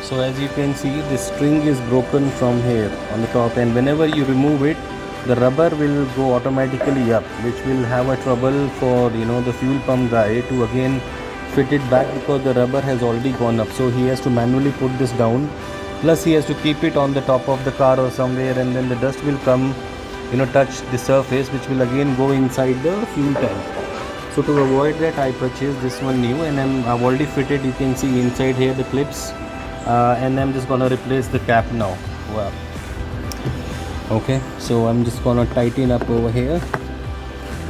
So as you can see, the string is broken from here on the top, and whenever you remove it, the rubber will go automatically up, which will have a trouble for the fuel pump guy to again fit it back, because the rubber has already gone up. So he has to manually put this down, plus he has to keep it on the top of the car or somewhere, and then the dust will come touch the surface, which will again go inside the fuel tank. So to avoid that, I purchased this one new, and I've already fitted, you can see inside here the clips, and I'm just gonna replace the cap now. Wow. Okay, so I'm just gonna tighten up over here.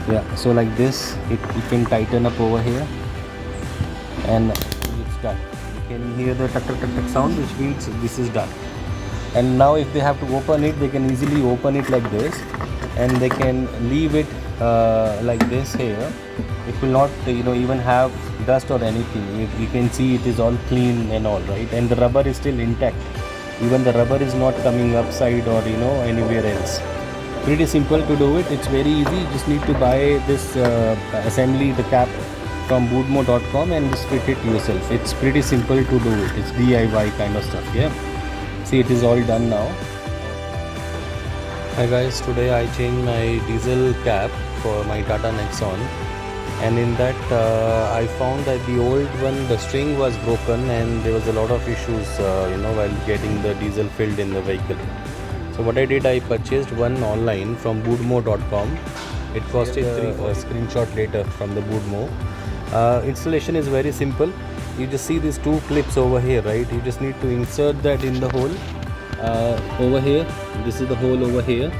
Yeah, so like this, you can tighten up over here, and it's done. You can hear the tuck tuck tuck tuck sound, which means this is done. And now if they have to open it, they can easily open it like this, and they can leave it like this here. It will not even have dust or anything. You can see it is all clean and all, right? And the rubber is still intact. Even the rubber is not coming upside or anywhere else. Pretty simple to do it. It's very easy. You just need to buy this assembly, the cap, from boodmo.com, and just fit it yourself. It's pretty simple to do it. It's DIY kind of stuff. Yeah, see, it is all done now. Hi guys, today I changed my diesel cap for my Tata NEXON, and in that I found that the old one, the string was broken, and there was a lot of issues while getting the diesel filled in the vehicle. So what I did, I purchased one online from boodmo.com. It costed a screenshot later from the Boodmo. Installation is very simple. You just see these two clips over here, right? You just need to insert that in the hole over here. This is the hole over here.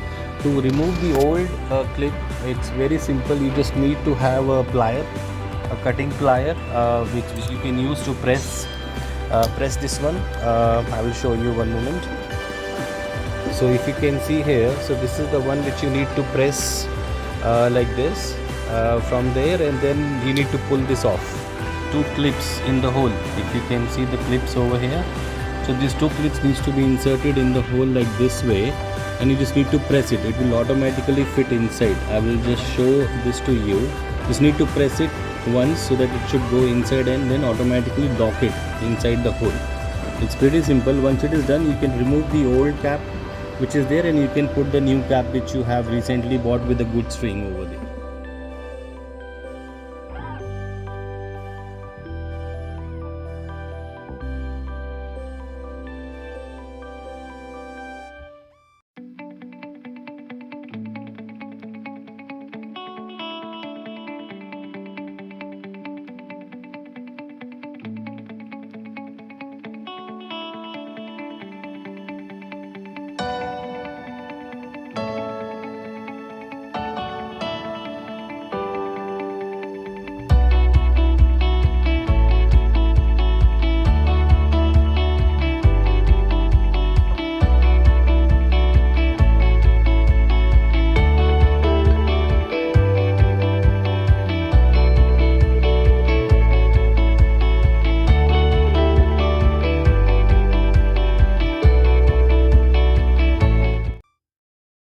To remove the old clip, it's very simple. You just need to have a plier, a cutting plier, which you can use to press this one. I will show you one moment. So if you can see here, so this is the one which you need to press like this from there, and then you need to pull this off. Two clips in the hole. If you can see the clips over here, so these two clips needs to be inserted in the hole like this way, and you just need to press it. It will automatically fit inside. I will just show this to you. Just need to press it once so that it should go inside, and then automatically lock it inside the hole. It's pretty simple. Once it is done, you can remove the old cap which is there, and you can put the new cap which you have recently bought with a good string over there.